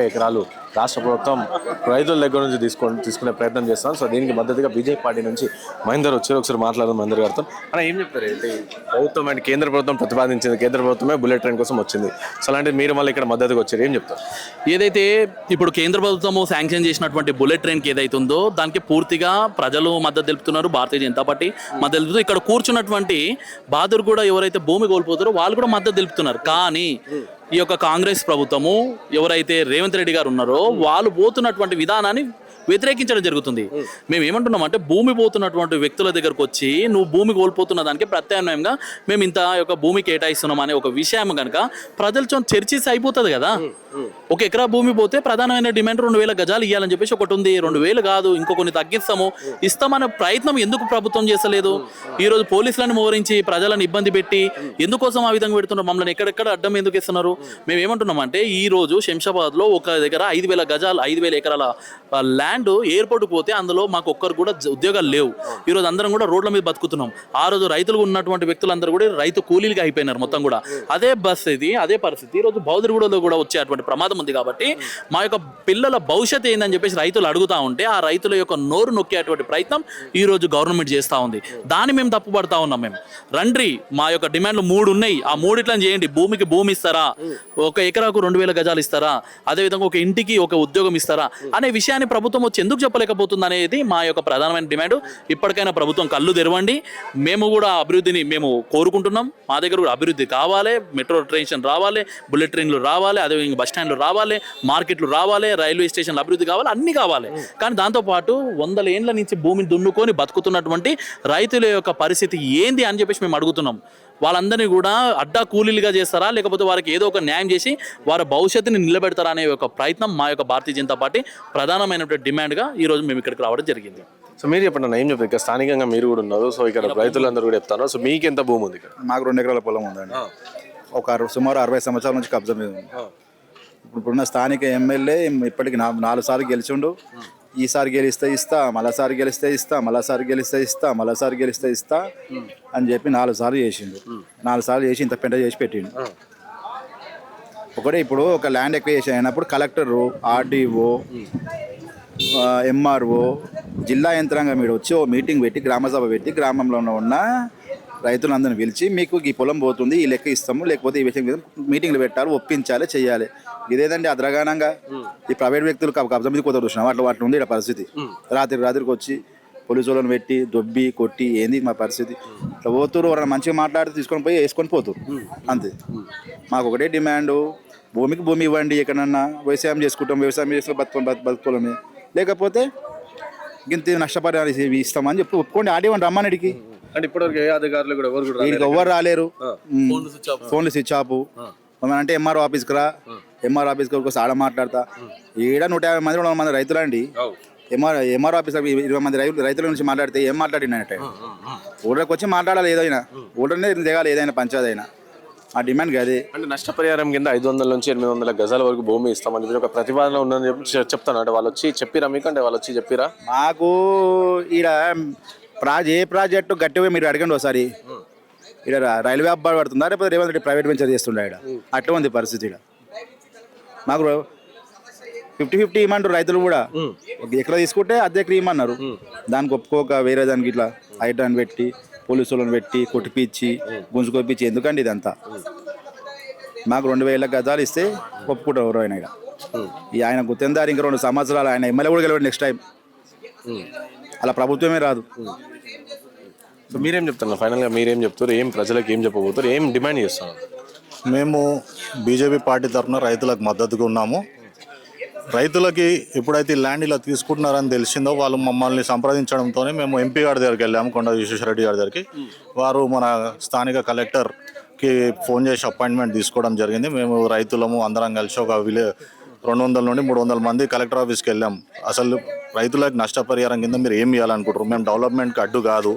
ఎకరాలు రాష్ట్ర ప్రభుత్వం రైతుల దగ్గర నుంచి తీసుకునే ప్రయత్నం చేస్తాం. సో దీనికి మద్దతుగా బీజేపీ పార్టీ నుంచి మహేందర్ వచ్చారు. ఒకసారి మాట్లాడదాం మహేందర్ గారితో. అలా ఏం చెప్తారు ఏంటి ప్రభుత్వం అంటే కేంద్ర ప్రభుత్వం ప్రతిపాదించింది, కేంద్ర ప్రభుత్వమే బుల్లెట్ ట్రైన్ కోసం వచ్చింది. సో అలాంటి మీరు మళ్ళీ ఇక్కడ మద్దతుగా వచ్చారు, ఏం చెప్తారు? ఏదైతే ఇప్పుడు కేంద్ర ప్రభుత్వము శాంక్షన్ చేసినటువంటి బుల్లెట్ ట్రైన్కి ఏదైతే ఉందో దానికి పూర్తిగా ప్రజలు మద్దతు తెలుపుతున్నారు, భారతీయ జనతా పార్టీ మద్దతు తెలుపుతూ ఇక్కడ కూర్చున్నటువంటి బాధురు కూడా ఎవరైతే భూమి కోల్పోతారో వాళ్ళు కూడా మద్దతు తెలుపుతున్నారు. కానీ ఈ యొక్క కాంగ్రెస్ ప్రభుత్వము ఎవరైతే రేవంత్ రెడ్డి గారు ఉన్నారో వాళ్ళు పోతున్నటువంటి విధానాన్ని వ్యతిరేకించడం జరుగుతుంది. మేము ఏమంటున్నాం అంటే భూమి పోతున్నటువంటి వ్యక్తుల దగ్గరకు వచ్చి నువ్వు భూమి కోల్పోతున్న దానికి ప్రత్యామ్నాయంగా మేము ఇంత యొక్క భూమి కేటాయిస్తున్నాం అనే ఒక విషయం కనుక ప్రజలతో చర్చిస్తే అయిపోతుంది కదా. ఒక ఎకరా భూమి పోతే ప్రధానమైన డిమాండ్ 2000 గజాలు ఇవ్వాలని చెప్పేసి ఒకటి ఉంది. 2000 కాదు, ఇంకో కొన్ని తగ్గిస్తాము ఇస్తామనే ప్రయత్నం ఎందుకు ప్రభుత్వం చేస్తలేదు? ఈరోజు పోలీసులను మోహరించి ప్రజలను ఇబ్బంది పెట్టి ఎందుకోసం ఆ విధంగా పెడుతున్నారు? మమ్మల్ని ఎక్కడెక్కడ అడ్డం ఎందుకు ఇస్తున్నారు? మేము ఏమంటున్నాం అంటే ఈ రోజు శంషాబాద్లో ఒక దగ్గర 5000 గజాలు 5000 ఎకరాల ల్యాండ్ ఎయిర్పోర్ట్ పోతే అందులో మాకు ఒక్కరు కూడా ఉద్యోగాలు లేవు. ఈరోజు అందరం కూడా రోడ్ల మీద బతుకుతున్నాం. ఆ రోజు రైతులు ఉన్నటువంటి వ్యక్తులందరూ కూడా రైతు కూలీలుగా అయిపోయినారు మొత్తం కూడా. అదే పరిస్థితి ఈరోజు బౌద్ధగూడలో కూడా వచ్చేటువంటి ప్రమాదం ఉంది. కాబట్టి మా యొక్క పిల్లల భవిష్యత్తు ఏందని చెప్పేసి రైతులు అడుగుతా ఉంటే ఆ రైతుల యొక్క నోరు నొక్కేటువంటి ప్రయత్నం ఈ రోజు గవర్నమెంట్ చేస్తూ ఉంది. దాన్ని మేము తప్పుపడతా ఉన్నాం. మేము రండ్రి మా యొక్క డిమాండ్లు 3 ఉన్నాయి, ఆ 3 చేయండి. భూమికి భూమి ఇస్తారా, ఒక ఎకరాకు 2000 గజాలు ఇస్తారా, అదేవిధంగా ఒక ఇంటికి ఒక ఉద్యోగం ఇస్తారా అనే విషయాన్ని ప్రభుత్వం వచ్చి ఎందుకు చెప్పలేకపోతుంది అనేది మా యొక్క ప్రధానమైన డిమాండ్. ఇప్పటికైనా ప్రభుత్వం కళ్ళు తెరవండి. మేము కూడా అభివృద్ధిని మేము కోరుకుంటున్నాం. మా దగ్గర కూడా అభివృద్ధి కావాలి, మెట్రో ట్రైన్ రావాలి, బుల్లెట్ ట్రైన్లు రావాలి, అదేవిధంగా బస్ స్టాండ్లు రావాలి, మార్కెట్లు రావాలి, రైల్వే స్టేషన్లు అభివృద్ధి కావాలి, అన్నీ కావాలి. కానీ దాంతోపాటు 100 ఏళ్ల నుంచి భూమిని దున్నుకొని బతుకుతున్నటువంటి రైతుల యొక్క పరిస్థితి ఏంది అని చెప్పేసి మేము అడుగుతున్నాం. వాళ్ళందరినీ కూడా అడ్డా కూలీలుగా చేస్తారా, లేకపోతే వారికి ఏదో ఒక న్యాయం చేసి వారి భవిష్యత్తుని నిలబెడతారా అనే ఒక ప్రయత్నం మా యొక్క భారతీయ జనతా పార్టీ ప్రధానమైనటువంటి డిమాండ్గా ఈరోజు మేము ఇక్కడికి రావడం జరిగింది. సో మీరు చెప్పండి అన్న, ఏం చెప్తారు? ఇక్కడ స్థానికంగా మీరు కూడా ఉన్నారు. సో ఇక్కడ రైతులందరూ కూడా చెప్తాను. సో మీకు ఎంత భూమి ఉంది ఇక్కడ? మాకు 2 ఎకరాల పొలం ఉందండి. సుమారు 60 సంవత్సరాల నుంచి కబ్జా మీద ఉంది. ఇప్పుడున్న స్థానిక ఎమ్మెల్యే ఇప్పటికి 4 సార్లు గెలిచిండు. ఈసారి గెలిస్తే ఇస్తా, మళ్ళీసారి గెలిస్తే ఇస్తా, మళ్ళీసారి గెలిస్తే ఇస్తా, మళ్ళీసారి గెలిస్తే ఇస్తా అని చెప్పి 4 సార్లు చేసిండు. 4 సార్లు చేసి ఇంత పెంట చేసి పెట్టిండు. ఒకటే ఇప్పుడు ఒక ల్యాండ్ ఎక్విజిషన్ అయినప్పుడు కలెక్టరు, ఆర్డీఓ, ఎంఆర్ఓ, జిల్లా యంత్రాంగం మీద వచ్చి ఓ మీటింగ్ పెట్టి, గ్రామసభ పెట్టి, గ్రామంలో ఉన్న రైతులందరిని పిలిచి మీకు ఈ పొలం పోతుంది, ఈ లెక్క ఇస్తాము, లేకపోతే ఈ విషయం మీద మీటింగ్లు పెట్టాలి, ఒప్పించాలి, చెయ్యాలి. ఇదేదండి అద్రగానంగా ఈ ప్రైవేట్ వ్యక్తులు కబ్జా మీద కొత్త చూసినాం. అట్లా ఉంది ఇక్కడ పరిస్థితి. రాత్రికి వచ్చి పోలీసు వాళ్ళని పెట్టి దొబ్బి కొట్టి ఏంది మా పరిస్థితి. ఇట్లా పోతురు, ఎవరైనా మంచిగా మాట్లాడితే తీసుకొని పోయి వేసుకొని పోతురు అంతే. మాకు ఒకటే డిమాండు, భూమికి భూమి ఇవ్వండి. ఎక్కడన్నా వ్యవసాయం చేసుకుంటాం, వ్యవసాయం చేసుకుని బతుకోలేమే, లేకపోతే ఇంత నష్టపరిహారం ఇస్తామని చెప్పి ఒప్పుకోండి. ఆడేవండి రమ్మనిడికి. అంటే ఇప్పటివరకు ఏ అధికారులు కూడా ఎవరు రాలేరు. ఫోన్లు స్విచ్ ఆఫ్. అంటే ఎంఆర్ఓ ఆఫీస్కి రా, ఎంఆర్ఓ ఆఫీస్కి ఒకసారి ఆడ మాట్లాడతా. ఈడ 150 మంది 200 మంది రైతులు అండి. ఎంఆర్ఓ ఆఫీస్ 20 మంది రైతుల నుంచి మాట్లాడితే ఏం మాట్లాడినట్టే. ఊళ్ళకి వచ్చి మాట్లాడాలి, ఏదైనా ఊళ్ళనే దిగాలి, ఏదైనా పంచాయతీ అయినా. ఆ డిమాండ్ అదే. అంటే నష్టపరిహారం కింద 500 నుంచి 800 గజాల వరకు భూమి ఇస్తామని చెప్పి ఒక ప్రతిపాదన ఉందని చెప్పి చెప్తాను. అంటే వాళ్ళు వచ్చి చెప్పిరా మీకు? అంటే వాళ్ళు వచ్చి చెప్పిరా మాకు? ఈడ ఏ ప్రాజెక్టు గట్టిగా మీరు అడగండి ఒకసారి. ఇక్కడ రైల్వే అబ్బాయి పడుతుందా, లేకపోతే రేవంత్ రెడ్డి ప్రైవేట్ వెంచర్ చేస్తుండే ఇక్కడ? అట్లా ఉంది పరిస్థితి. ఇక్కడ మాకు 50-50 ఇమ్మంటారు రైతులు కూడా. ఎక్కడ తీసుకుంటే అద్దె ఎక్కడ ఇమ్మన్నారు. దానికి ఒప్పుకోక వేరే దానికి ఇట్లా ఐటాన్ని పెట్టి, పోలీసు వాళ్ళని పెట్టి కొట్టిపిచ్చి గుంజుకొప్పించి ఎందుకండి ఇదంతా? మాకు 2000 గజాలు ఇస్తే ఒప్పుకుంటారు ఎవరు అయినా. ఇక్కడ ఈ ఆయన గుర్తిందారు ఇంకా 2 సంవత్సరాలు ఆయన ఎమ్మెల్యే కూడా గెలవండి నెక్స్ట్ టైం. అలా ప్రభుత్వమే రాదు. సో మీరేం చెప్తున్నారు? ఫైనల్గా మీరేం చెప్తారు? ఏం ప్రజలకు ఏం చెప్పబోతారు? ఏం డిమాండ్ చేస్తున్నారు? మేము బీజేపీ పార్టీ తరఫున రైతులకు మద్దతుగా ఉన్నాము. రైతులకి ఎప్పుడైతే ల్యాండ్ ఇలా తీసుకుంటున్నారని తెలిసిందో వాళ్ళు మమ్మల్ని సంప్రదించడంతోనే మేము ఎంపీ గారి దగ్గరికి వెళ్ళాము, కొండ విశ్వేశ్వరరెడ్డి గారి దగ్గరికి. వారు మన స్థానిక కలెక్టర్కి ఫోన్ చేసి అపాయింట్మెంట్ తీసుకోవడం జరిగింది. మేము రైతులము అందరం కలిసి ఒక 200 నుండి 300 మంది కలెక్టర్ ఆఫీస్కి వెళ్ళాం. అసలు రైతులకు నష్టపరిహారం కింద మీరు ఏం ఇవ్వాలనుకుంటారు? మేము డెవలప్మెంట్కి అడ్డు కాదు,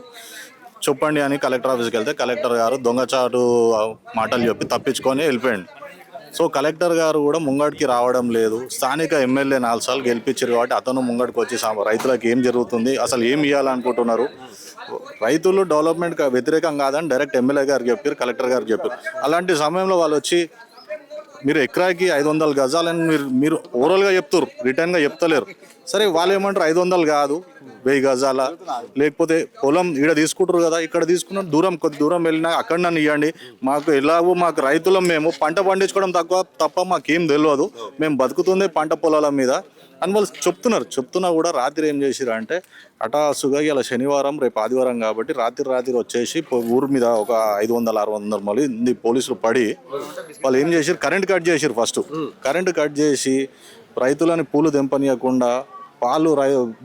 చెప్పండి అని కలెక్టర్ ఆఫీస్కి వెళ్తే కలెక్టర్ గారు దొంగచాటు మాటలు చెప్పి తప్పించుకొని వెళ్ళిపోయింది. సో కలెక్టర్ గారు కూడా ముంగడికి రావడం లేదు. స్థానిక ఎమ్మెల్యే 4 సార్లు గెలిపించారు కాబట్టి అతను ముంగడికి వచ్చి రైతులకు ఏం జరుగుతుంది, అసలు ఏం ఇవ్వాలనుకుంటున్నారు, రైతులు డెవలప్మెంట్కి వ్యతిరేకం కాదని డైరెక్ట్ ఎమ్మెల్యే గారికి చెప్పారు, కలెక్టర్ గారికి చెప్పారు. అలాంటి సమయంలో వాళ్ళు వచ్చి మీరు ఎకరాకి 500 గజాలని మీరు ఓవరాల్గా చెప్తారు, రిటర్న్గా చెప్తలేరు. సరే వాళ్ళు ఏమంటారు 500 కాదు 1000 గజాల, లేకపోతే పొలం ఈడ తీసుకుంటారు కదా, ఇక్కడ తీసుకున్న కొద్ది దూరం వెళ్ళినా అక్కడ నన్ను ఇవ్వండి, మాకు ఎలాగో మాకు రైతులం, మేము పంట పండించుకోవడం తప్ప మాకేం తెలియదు, మేము బతుకుతుంది పంట పొలాల మీద అని వాళ్ళు చెప్తున్నా కూడా రాత్రి ఏం చేసిరు అంటే హఠాత్తుగా ఇలా శనివారం రేపు ఆదివారం కాబట్టి రాత్రి వచ్చేసి ఊరు మీద ఒక 500-600 మంది పోలీసులు పడి వాళ్ళు ఏం చేసిరు, కరెంట్ కట్ చేసిరు. ఫస్ట్ కరెంట్ కట్ చేసి రైతులని పూలు తెంపనీయకుండా, పాలు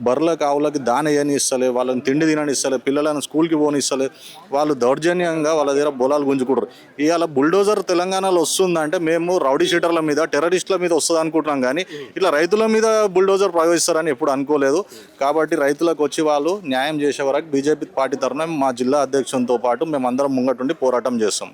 బర్రెలకు ఆవులకి దాన వేయని ఇస్తలే, వాళ్ళని తిండి తినని ఇస్తలే, పిల్లలను స్కూల్కి పోని ఇస్తలే, వాళ్ళు దౌర్జన్యంగా వాళ్ళ దగ్గర బొలాలు గుంజుకుంటారు. ఇవాళ బుల్డోజర్ తెలంగాణలో వస్తుందంటే మేము రౌడీ షీటర్ల మీద టెర్రరిస్టుల మీద వస్తుంది అనుకుంటున్నాం, కానీ ఇట్లా రైతుల మీద బుల్డోజర్ ప్రవేశిస్తారని ఎప్పుడు అనుకోలేదు. కాబట్టి రైతులకు వచ్చి వాళ్ళు న్యాయం చేసే వరకు బీజేపీ పార్టీ తరఫున మా జిల్లా అధ్యక్షునితో పాటు మేమందరం ముంగటుండి పోరాటం చేస్తాం.